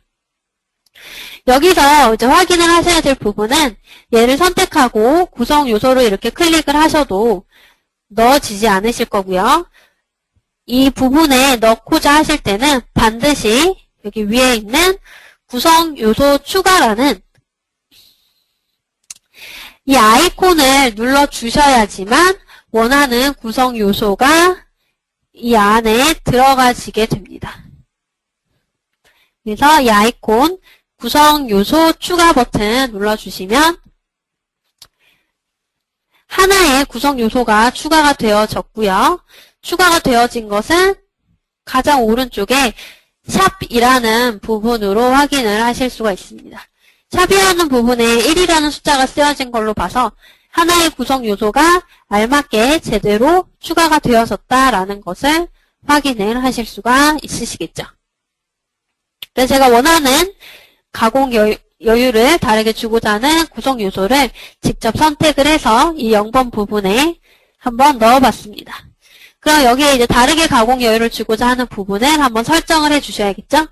여기서 이제 확인을 하셔야 될 부분은 얘를 선택하고 구성 요소를 이렇게 클릭을 하셔도 넣어지지 않으실 거고요. 이 부분에 넣고자 하실 때는 반드시 여기 위에 있는 구성 요소 추가라는 이 아이콘을 눌러 주셔야지만 원하는 구성 요소가 이 안에 들어가지게 됩니다. 그래서 이 아이콘 구성 요소 추가 버튼 눌러주시면 하나의 구성 요소가 추가가 되어졌고요. 추가가 되어진 것은 가장 오른쪽에 샵이라는 부분으로 확인을 하실 수가 있습니다. 샵이라는 부분에 1이라는 숫자가 쓰여진 걸로 봐서 하나의 구성 요소가 알맞게 제대로 추가가 되어졌다라는 것을 확인을 하실 수가 있으시겠죠. 그래서 제가 원하는 가공 여유를 다르게 주고자 하는 구성 요소를 직접 선택을 해서 이 0번 부분에 한번 넣어봤습니다. 그럼 여기에 이제 다르게 가공 여유를 주고자 하는 부분을 한번 설정을 해 주셔야겠죠?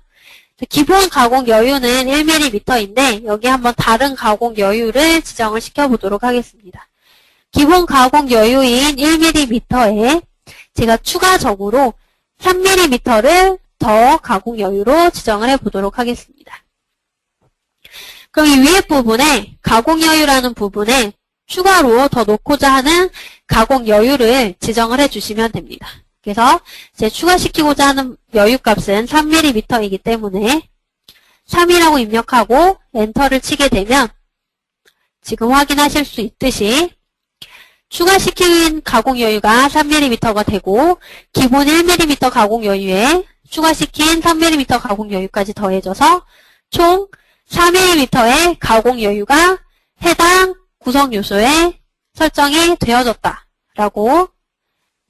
기본 가공 여유는 1mm인데 여기 한번 다른 가공 여유를 지정을 시켜보도록 하겠습니다. 기본 가공 여유인 1mm에 제가 추가적으로 3mm를 더 가공 여유로 지정을 해보도록 하겠습니다. 그럼 이 위에 부분에 가공 여유라는 부분에 추가로 더 넣고자 하는 가공 여유를 지정을 해주시면 됩니다. 그래서 제 추가시키고자 하는 여유값은 3mm이기 때문에 3이라고 입력하고 엔터를 치게 되면 지금 확인하실 수 있듯이 추가시킨 가공 여유가 3mm가 되고 기본 1mm 가공 여유에 추가시킨 3mm 가공 여유까지 더해져서 총 4mm의 가공 여유가 해당 구성 요소에 설정이 되어졌다라고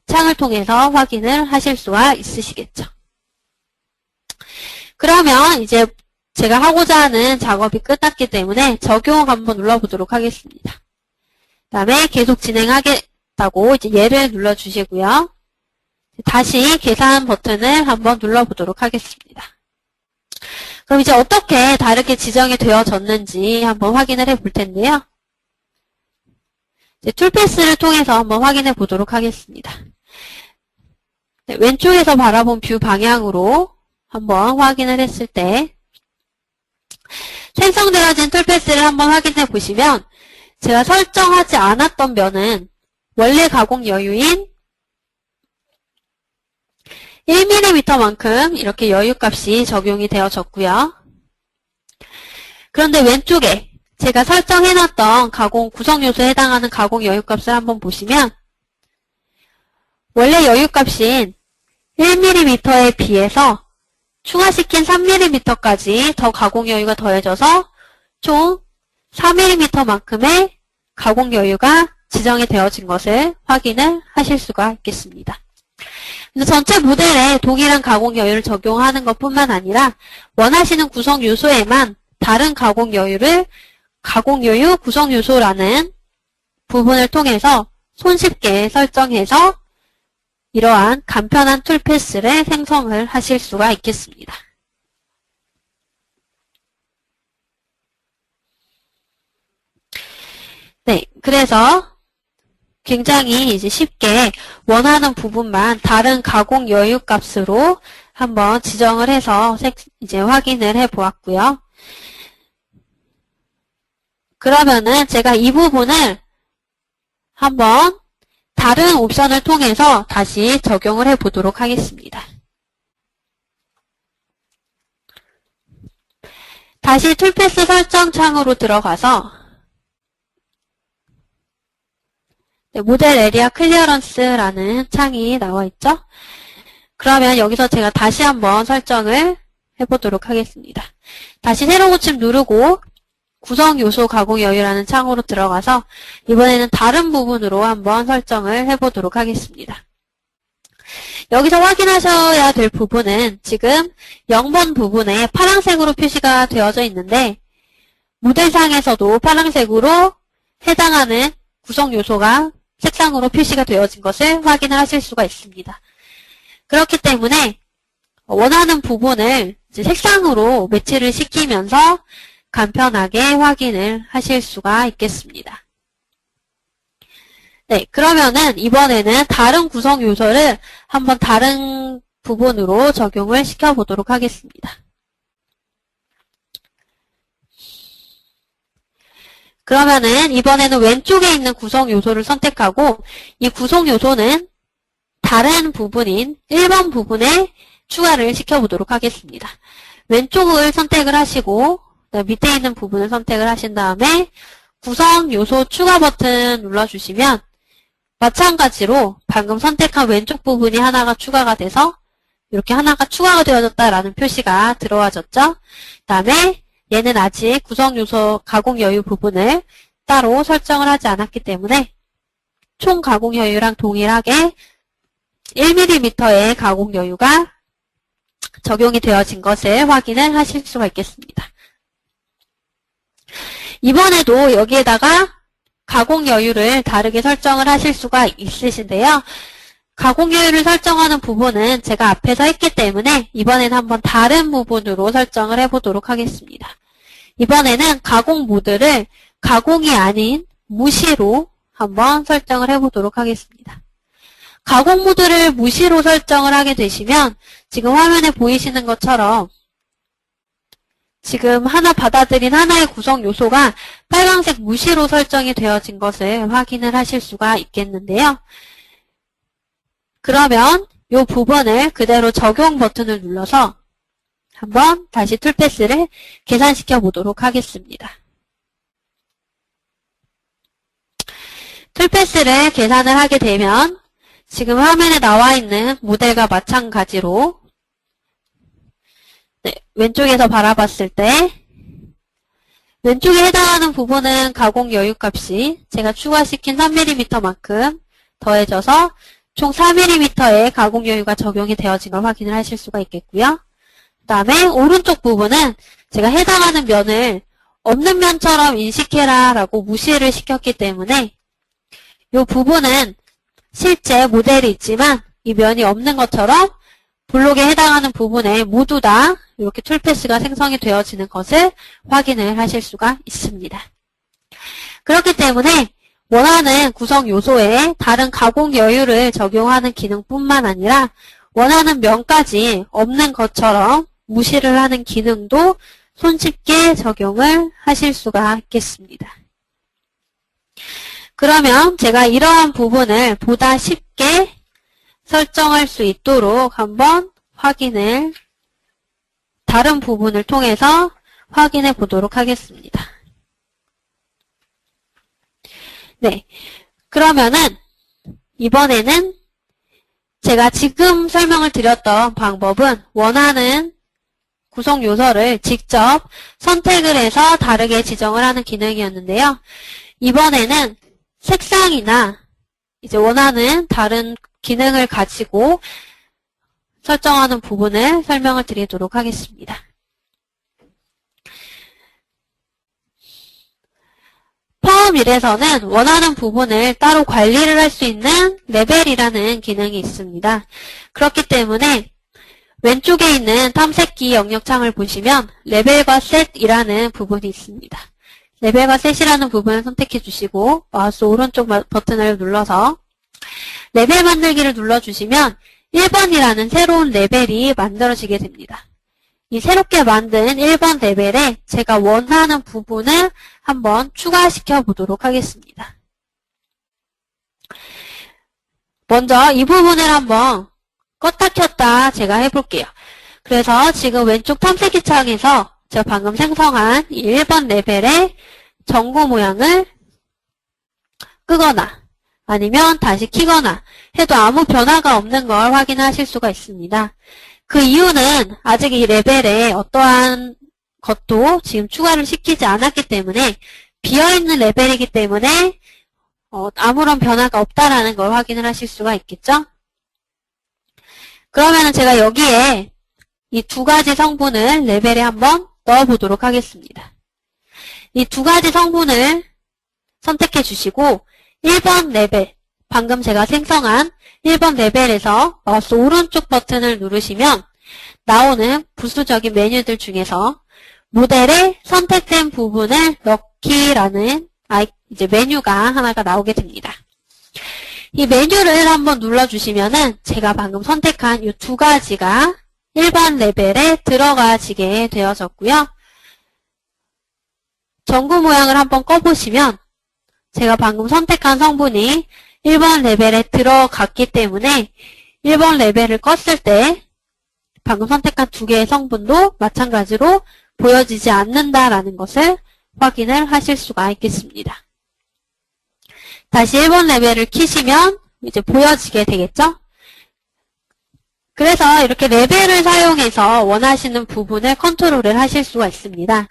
창을 통해서 확인을 하실 수가 있으시겠죠. 그러면 이제 제가 하고자 하는 작업이 끝났기 때문에 적용 한번 눌러보도록 하겠습니다. 그 다음에 계속 진행하겠다고 이제 예를 눌러주시고요. 다시 계산 버튼을 한번 눌러보도록 하겠습니다. 그럼 이제 어떻게 다르게 지정이 되어졌는지 한번 확인을 해볼 텐데요. 이제 툴패스를 통해서 한번 확인해 보도록 하겠습니다. 네, 왼쪽에서 바라본 뷰 방향으로 한번 확인을 했을 때 생성되어진 툴패스를 한번 확인해 보시면 제가 설정하지 않았던 면은 원래 가공 여유인 1mm만큼 이렇게 여유값이 적용이 되어졌고요. 그런데 왼쪽에 제가 설정해놨던 가공 구성 요소에 해당하는 가공 여유값을 한번 보시면 원래 여유값인 1mm에 비해서 추가시킨 3mm까지 더 가공 여유가 더해져서 총 4mm만큼의 가공 여유가 지정이 되어진 것을 확인을 하실 수가 있겠습니다. 그래서 전체 모델에 동일한 가공 여유를 적용하는 것뿐만 아니라 원하시는 구성 요소에만 다른 가공 여유를 가공 여유 구성 요소라는 부분을 통해서 손쉽게 설정해서 이러한 간편한 툴패스를 생성을 하실 수가 있겠습니다. 네, 그래서 굉장히 이제 쉽게 원하는 부분만 다른 가공 여유 값으로 한번 지정을 해서 이제 확인을 해 보았고요. 그러면은 제가 이 부분을 한번 다른 옵션을 통해서 다시 적용을 해 보도록 하겠습니다. 다시 툴패스 설정 창으로 들어가서 모델 에리아 클리어런스라는 창이 나와 있죠. 그러면 여기서 제가 다시 한번 설정을 해보도록 하겠습니다. 다시 새로 고침 누르고 구성 요소 가공 여유라는 창으로 들어가서 이번에는 다른 부분으로 한번 설정을 해보도록 하겠습니다. 여기서 확인하셔야 될 부분은 지금 0번 부분에 파란색으로 표시가 되어져 있는데 모델상에서도 파란색으로 해당하는 구성 요소가 색상으로 표시가 되어진 것을 확인을 하실 수가 있습니다. 그렇기 때문에 원하는 부분을 이제 색상으로 매치를 시키면서 간편하게 확인을 하실 수가 있겠습니다. 네, 그러면은 이번에는 다른 구성 요소를 한번 다른 부분으로 적용을 시켜보도록 하겠습니다. 그러면은 이번에는 왼쪽에 있는 구성 요소를 선택하고 이 구성 요소는 다른 부분인 1번 부분에 추가를 시켜보도록 하겠습니다. 왼쪽을 선택을 하시고 밑에 있는 부분을 선택을 하신 다음에 구성 요소 추가 버튼 눌러주시면 마찬가지로 방금 선택한 왼쪽 부분이 하나가 추가가 돼서 이렇게 하나가 추가가 되어졌다라는 표시가 들어와졌죠. 그 다음에 얘는 아직 구성 요소 가공 여유 부분을 따로 설정을 하지 않았기 때문에 총 가공 여유랑 동일하게 1mm의 가공 여유가 적용이 되어진 것을 확인을 하실 수가 있겠습니다. 이번에도 여기에다가 가공 여유를 다르게 설정을 하실 수가 있으신데요. 가공 여유를 설정하는 부분은 제가 앞에서 했기 때문에 이번에는 한번 다른 부분으로 설정을 해보도록 하겠습니다. 이번에는 가공 모드를 가공이 아닌 무시로 한번 설정을 해보도록 하겠습니다. 가공 모드를 무시로 설정을 하게 되시면 지금 화면에 보이시는 것처럼 지금 하나 받아들인 하나의 구성 요소가 빨간색 무시로 설정이 되어진 것을 확인을 하실 수가 있겠는데요. 그러면 이 부분을 그대로 적용 버튼을 눌러서 한번 다시 툴패스를 계산시켜 보도록 하겠습니다. 툴패스를 계산을 하게 되면 지금 화면에 나와 있는 모델과 마찬가지로 왼쪽에서 바라봤을 때 왼쪽에 해당하는 부분은 가공 여유값이 제가 추가시킨 3mm만큼 더해져서 총 4mm의 가공 여유가 적용이 되어진 걸 확인을 하실 수가 있겠고요. 그 다음에 오른쪽 부분은 제가 해당하는 면을 없는 면처럼 인식해라 라고 무시를 시켰기 때문에 이 부분은 실제 모델이 있지만 이 면이 없는 것처럼 블록에 해당하는 부분에 모두 다 이렇게 툴패스가 생성이 되어지는 것을 확인을 하실 수가 있습니다. 그렇기 때문에 원하는 구성 요소에 다른 가공 여유를 적용하는 기능뿐만 아니라 원하는 면까지 없는 것처럼 무시를 하는 기능도 손쉽게 적용을 하실 수가 있겠습니다. 그러면 제가 이러한 부분을 보다 쉽게 설정할 수 있도록 한번 다른 부분을 통해서 확인해 보도록 하겠습니다. 네. 그러면은 이번에는 제가 지금 설명을 드렸던 방법은 원하는 구성 요소를 직접 선택을 해서 다르게 지정을 하는 기능이었는데요. 이번에는 색상이나 이제 원하는 다른 기능을 가지고 설정하는 부분을 설명을 드리도록 하겠습니다. 펌1에서는 원하는 부분을 따로 관리를 할 수 있는 레벨이라는 기능이 있습니다. 그렇기 때문에 왼쪽에 있는 탐색기 영역창을 보시면 레벨과 셋이라는 부분이 있습니다. 레벨과 셋이라는 부분을 선택해 주시고 마우스 오른쪽 버튼을 눌러서 레벨 만들기를 눌러주시면 1번이라는 새로운 레벨이 만들어지게 됩니다. 이 새롭게 만든 1번 레벨에 제가 원하는 부분을 한번 추가시켜 보도록 하겠습니다. 먼저 이 부분을 한번 껐다 켰다 제가 해볼게요. 그래서 지금 왼쪽 탐색기 창에서 제가 방금 생성한 이 1번 레벨의 전구 모양을 끄거나 아니면 다시 키거나 해도 아무 변화가 없는 걸 확인하실 수가 있습니다. 그 이유는 아직 이 레벨에 어떠한 것도 지금 추가를 시키지 않았기 때문에 비어있는 레벨이기 때문에 아무런 변화가 없다라는 걸 확인을 하실 수가 있겠죠? 그러면 제가 여기에 이 두 가지 성분을 레벨에 한번 넣어보도록 하겠습니다. 이 두 가지 성분을 선택해 주시고 1번 레벨, 방금 제가 생성한 1번 레벨에서 마우스 오른쪽 버튼을 누르시면 나오는 부수적인 메뉴들 중에서 모델에 선택된 부분을 넣기라는 이제 메뉴가 하나가 나오게 됩니다. 이 메뉴를 한번 눌러주시면은 제가 방금 선택한 이 두 가지가 1번 레벨에 들어가지게 되어졌고요. 전구 모양을 한번 꺼보시면 제가 방금 선택한 성분이 1번 레벨에 들어갔기 때문에 1번 레벨을 껐을 때 방금 선택한 두 개의 성분도 마찬가지로 보여지지 않는다라는 것을 확인을 하실 수가 있겠습니다. 다시 1번 레벨을 키시면 이제 보여지게 되겠죠? 그래서 이렇게 레벨을 사용해서 원하시는 부분을 컨트롤을 하실 수가 있습니다.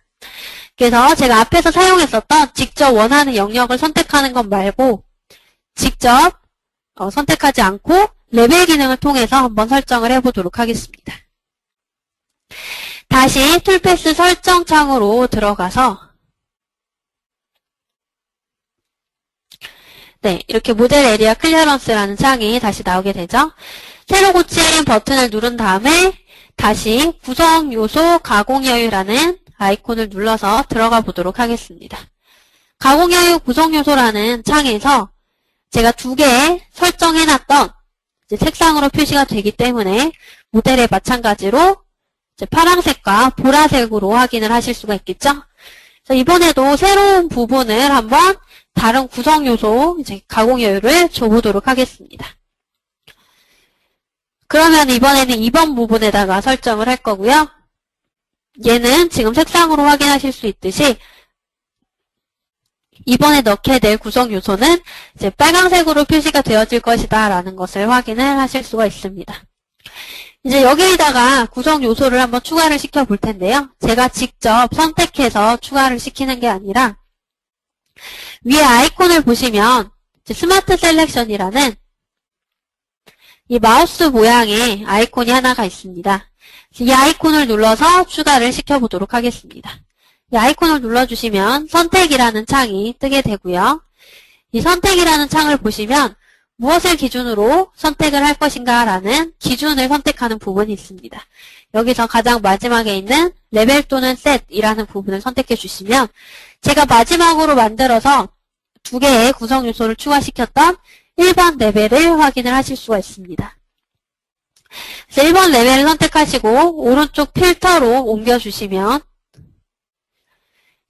그래서 제가 앞에서 사용했었던 직접 원하는 영역을 선택하는 것 말고 직접 선택하지 않고 레벨 기능을 통해서 한번 설정을 해보도록 하겠습니다. 다시 툴패스 설정 창으로 들어가서 네, 이렇게 모델 에리아 클리어런스라는 창이 다시 나오게 되죠. 새로 고친 버튼을 누른 다음에 다시 구성 요소 가공 여유라는 아이콘을 눌러서 들어가 보도록 하겠습니다. 가공 여유 구성 요소라는 창에서 제가 두 개 설정해놨던 이제 색상으로 표시가 되기 때문에 모델에 마찬가지로 이제 파란색과 보라색으로 확인을 하실 수가 있겠죠. 그래서 이번에도 새로운 부분을 한번 다른 구성 요소 이제 가공 여유를 줘보도록 하겠습니다. 그러면 이번에는 2번 부분에다가 설정을 할 거고요. 얘는 지금 색상으로 확인하실 수 있듯이 이번에 넣게 될 구성 요소는 이제 빨강색으로 표시가 되어질 것이다 라는 것을 확인을 하실 수가 있습니다. 이제 여기에다가 구성 요소를 한번 추가를 시켜 볼 텐데요. 제가 직접 선택해서 추가를 시키는 게 아니라 위에 아이콘을 보시면 이제 스마트 셀렉션이라는 이 마우스 모양의 아이콘이 하나가 있습니다. 이 아이콘을 눌러서 추가를 시켜보도록 하겠습니다. 이 아이콘을 눌러주시면 선택이라는 창이 뜨게 되고요. 이 선택이라는 창을 보시면 무엇을 기준으로 선택을 할 것인가 라는 기준을 선택하는 부분이 있습니다. 여기서 가장 마지막에 있는 레벨 또는 셋이라는 부분을 선택해 주시면 제가 마지막으로 만들어서 두 개의 구성 요소를 추가시켰던 1번 레벨을 확인을 하실 수가 있습니다. 그래서 1번 레벨을 선택하시고 오른쪽 필터로 옮겨주시면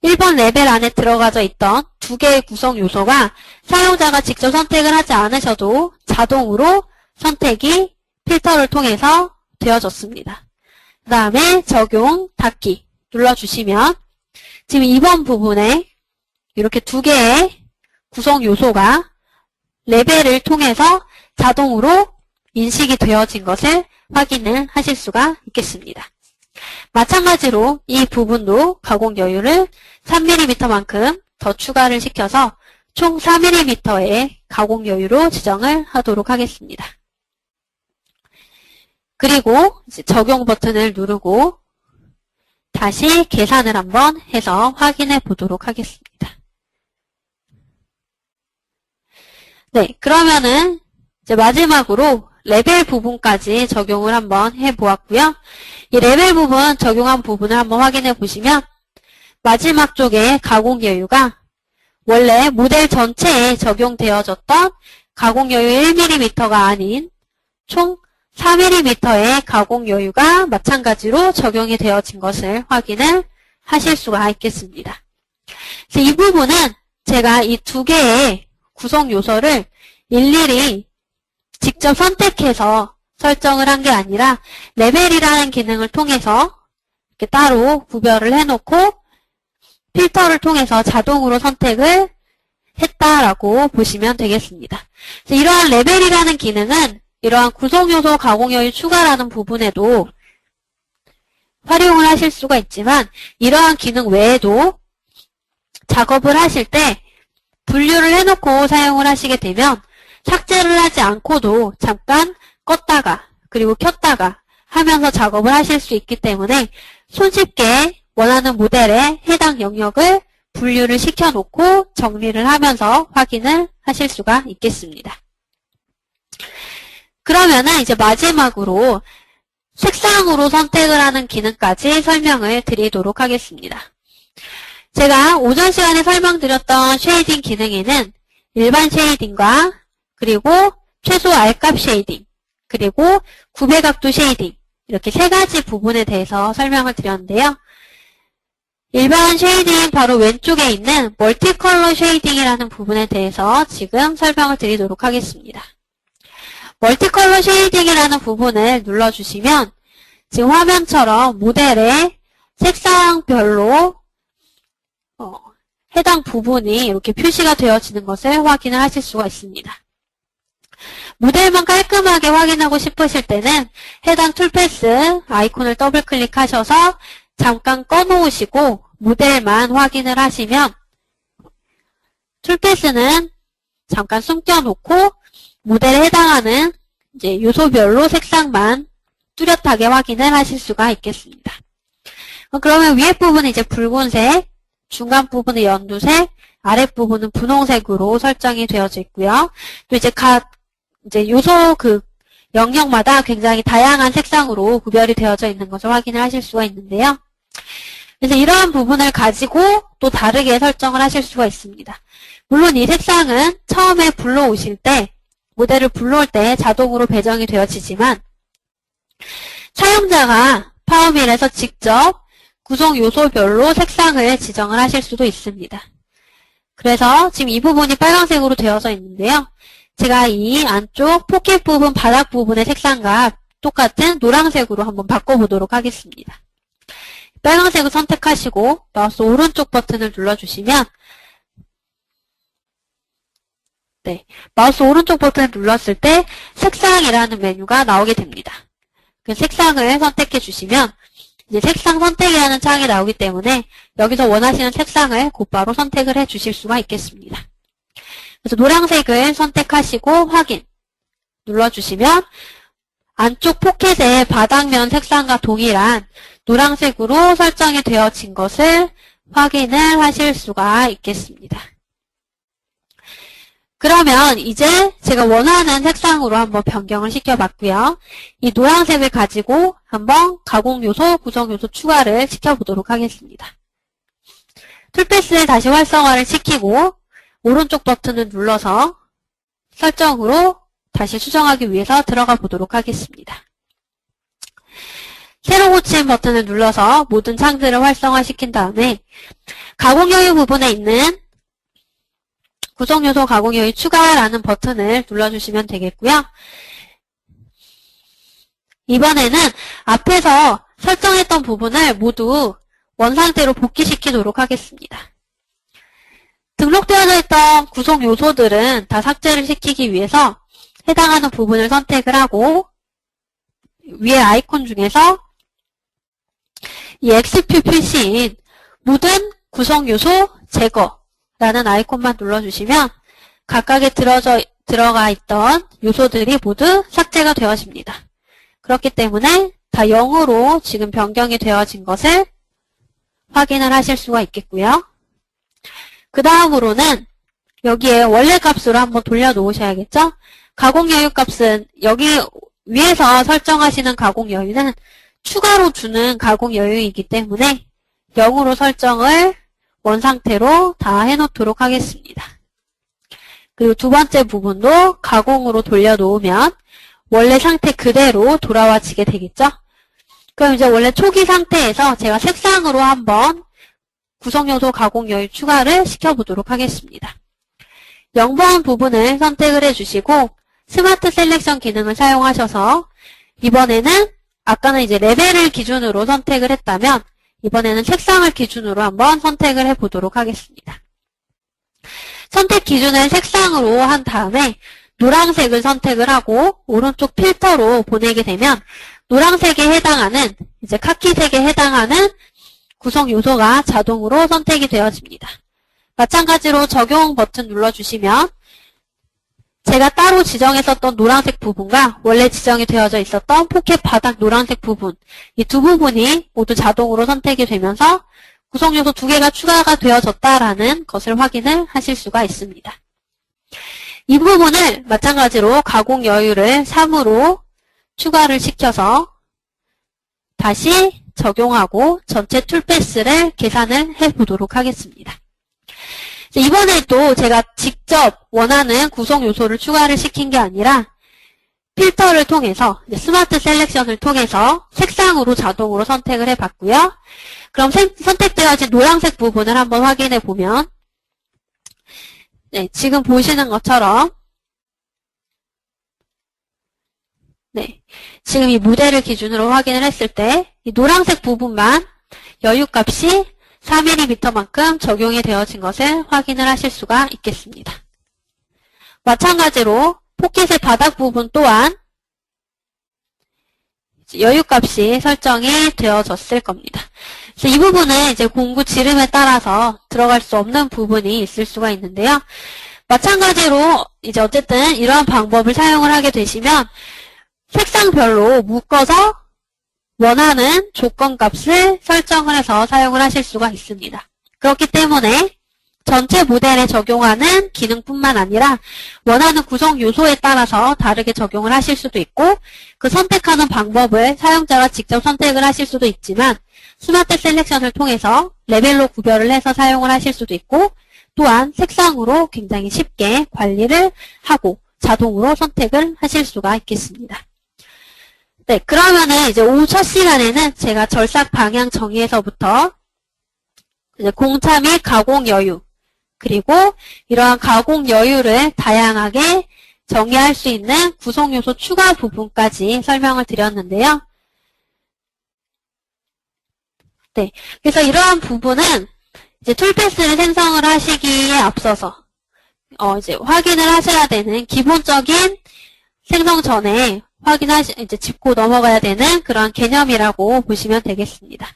1번 레벨 안에 들어가져 있던 두 개의 구성 요소가 사용자가 직접 선택을 하지 않으셔도 자동으로 선택이 필터를 통해서 되어졌습니다. 그 다음에 적용, 닫기 눌러주시면 지금 2번 부분에 이렇게 두 개의 구성 요소가 레벨을 통해서 자동으로 인식이 되어진 것을 확인을 하실 수가 있겠습니다. 마찬가지로 이 부분도 가공 여유를 3mm만큼 더 추가를 시켜서 총 4mm의 가공 여유로 지정을 하도록 하겠습니다. 그리고 이제 적용 버튼을 누르고 다시 계산을 한번 해서 확인해 보도록 하겠습니다. 네, 그러면은 이제 마지막으로 레벨 부분까지 적용을 한번 해보았고요. 이 레벨 부분 적용한 부분을 한번 확인해 보시면 마지막 쪽에 가공 여유가 원래 모델 전체에 적용되어졌던 가공 여유 1mm가 아닌 총 4mm의 가공 여유가 마찬가지로 적용이 되어진 것을 확인을 하실 수가 있겠습니다. 그래서 이 부분은 제가 이 두 개의 구성 요소를 일일이 직접 선택해서 설정을 한 게 아니라 레벨이라는 기능을 통해서 이렇게 따로 구별을 해놓고 필터를 통해서 자동으로 선택을 했다라고 보시면 되겠습니다. 그래서 이러한 레벨이라는 기능은 이러한 구성요소 가공여유 추가라는 부분에도 활용을 하실 수가 있지만 이러한 기능 외에도 작업을 하실 때 분류를 해놓고 사용을 하시게 되면 삭제를 하지 않고도 잠깐 껐다가 그리고 켰다가 하면서 작업을 하실 수 있기 때문에 손쉽게 원하는 모델에 해당 영역을 분류를 시켜놓고 정리를 하면서 확인을 하실 수가 있겠습니다. 그러면은 이제 마지막으로 색상으로 선택을 하는 기능까지 설명을 드리도록 하겠습니다. 제가 오전 시간에 설명드렸던 쉐이딩 기능에는 일반 쉐이딩과 그리고 최소 R값 쉐이딩, 그리고 구배각도 쉐이딩 이렇게 세 가지 부분에 대해서 설명을 드렸는데요. 일반 쉐이딩 바로 왼쪽에 있는 멀티컬러 쉐이딩이라는 부분에 대해서 지금 설명을 드리도록 하겠습니다. 멀티컬러 쉐이딩이라는 부분을 눌러주시면 지금 화면처럼 모델의 색상별로 해당 부분이 이렇게 표시가 되어지는 것을 확인을 하실 수가 있습니다. 모델만 깔끔하게 확인하고 싶으실 때는 해당 툴패스 아이콘을 더블 클릭하셔서 잠깐 꺼놓으시고 모델만 확인을 하시면 툴패스는 잠깐 숨겨놓고 모델에 해당하는 이제 요소별로 색상만 뚜렷하게 확인을 하실 수가 있겠습니다. 그러면 위에 부분은 이제 붉은색, 중간 부분은 연두색, 아랫부분은 분홍색으로 설정이 되어져 있고요. 또 이제 각 이제 요소 그 영역마다 굉장히 다양한 색상으로 구별이 되어져 있는 것을 확인을 하실 수가 있는데요. 그래서 이러한 부분을 가지고 또 다르게 설정을 하실 수가 있습니다. 물론 이 색상은 처음에 불러오실 때 모델을 불러올 때 자동으로 배정이 되어지지만 사용자가 파워밀에서 직접 구성 요소별로 색상을 지정을 하실 수도 있습니다. 그래서 지금 이 부분이 빨간색으로 되어져 있는데요. 제가 이 안쪽 포켓 부분, 바닥 부분의 색상과 똑같은 노란색으로 한번 바꿔보도록 하겠습니다. 빨간색을 선택하시고 마우스 오른쪽 버튼을 눌러주시면 네, 마우스 오른쪽 버튼을 눌렀을 때 색상이라는 메뉴가 나오게 됩니다. 그 색상을 선택해 주시면 이제 색상 선택이라는 창이 나오기 때문에 여기서 원하시는 색상을 곧바로 선택을 해 주실 수가 있겠습니다. 그래서 노란색을 선택하시고 확인 눌러주시면 안쪽 포켓의 바닥면 색상과 동일한 노란색으로 설정이 되어진 것을 확인을 하실 수가 있겠습니다. 그러면 이제 제가 원하는 색상으로 한번 변경을 시켜봤고요. 이 노란색을 가지고 한번 가공 요소, 구성 요소 추가를 시켜보도록 하겠습니다. 툴패스를 다시 활성화를 시키고 오른쪽 버튼을 눌러서 설정으로 다시 수정하기 위해서 들어가 보도록 하겠습니다. 새로 고침 버튼을 눌러서 모든 창들을 활성화시킨 다음에 가공 여유 부분에 있는 구성요소 가공 여유 추가라는 버튼을 눌러주시면 되겠고요. 이번에는 앞에서 설정했던 부분을 모두 원상태로 복귀시키도록 하겠습니다. 등록되어져 있던 구성 요소들은 다 삭제를 시키기 위해서 해당하는 부분을 선택을 하고 위에 아이콘 중에서 이 X표 표시인 모든 구성 요소 제거라는 아이콘만 눌러주시면 각각에 들어가 있던 요소들이 모두 삭제가 되어집니다. 그렇기 때문에 다 0으로 지금 변경이 되어진 것을 확인을 하실 수가 있겠고요. 그 다음으로는 여기에 원래 값으로 한번 돌려놓으셔야겠죠? 가공 여유 값은 여기 위에서 설정하시는 가공 여유는 추가로 주는 가공 여유이기 때문에 0으로 설정을 원상태로 다 해놓도록 하겠습니다. 그리고 두 번째 부분도 가공으로 돌려놓으면 원래 상태 그대로 돌아와지게 되겠죠? 그럼 이제 원래 초기 상태에서 제가 색상으로 한번 구성요소 가공 여유 추가를 시켜보도록 하겠습니다. 0번 부분을 선택을 해주시고 스마트 셀렉션 기능을 사용하셔서 이번에는 아까는 이제 레벨을 기준으로 선택을 했다면 이번에는 색상을 기준으로 한번 선택을 해보도록 하겠습니다. 선택 기준을 색상으로 한 다음에 노란색을 선택을 하고 오른쪽 필터로 보내게 되면 노란색에 해당하는 이제 카키색에 해당하는 구성 요소가 자동으로 선택이 되어집니다. 마찬가지로 적용 버튼 눌러주시면 제가 따로 지정했었던 노란색 부분과 원래 지정이 되어져 있었던 포켓 바닥 노란색 부분 이 두 부분이 모두 자동으로 선택이 되면서 구성 요소 2개가 추가가 되어졌다라는 것을 확인을 하실 수가 있습니다. 이 부분을 마찬가지로 가공 여유를 3으로 추가를 시켜서 다시 적용하고 전체 툴패스를 계산을 해보도록 하겠습니다. 이번에도 제가 직접 원하는 구성 요소를 추가를 시킨 게 아니라 필터를 통해서 스마트 셀렉션을 통해서 색상으로 자동으로 선택을 해봤고요. 그럼 선택되어진 노란색 부분을 한번 확인해 보면 네, 지금 보시는 것처럼 네, 지금 이 모델을 기준으로 확인을 했을 때 이 노란색 부분만 여유값이 4mm만큼 적용이 되어진 것을 확인을 하실 수가 있겠습니다. 마찬가지로 포켓의 바닥 부분 또한 여유값이 설정이 되어졌을 겁니다. 그래서 이 부분은 이제 공구 지름에 따라서 들어갈 수 없는 부분이 있을 수가 있는데요. 마찬가지로 이제 어쨌든 이러한 방법을 사용을 하게 되시면 색상별로 묶어서 원하는 조건값을 설정을 해서 사용을 하실 수가 있습니다. 그렇기 때문에 전체 모델에 적용하는 기능뿐만 아니라 원하는 구성 요소에 따라서 다르게 적용을 하실 수도 있고 그 선택하는 방법을 사용자가 직접 선택을 하실 수도 있지만 스마트 셀렉션을 통해서 레벨로 구별을 해서 사용을 하실 수도 있고 또한 색상으로 굉장히 쉽게 관리를 하고 자동으로 선택을 하실 수가 있겠습니다. 네, 그러면은 이제 오후 첫 시간에는 제가 절삭 방향 정의에서부터 이제 공차 및 가공 여유 그리고 이러한 가공 여유를 다양하게 정의할 수 있는 구성 요소 추가 부분까지 설명을 드렸는데요. 네. 그래서 이러한 부분은 이제 툴패스를 생성을 하시기에 앞서서 이제 확인을 하셔야 되는 기본적인 생성 전에 이제 짚고 넘어가야 되는 그런 개념이라고 보시면 되겠습니다.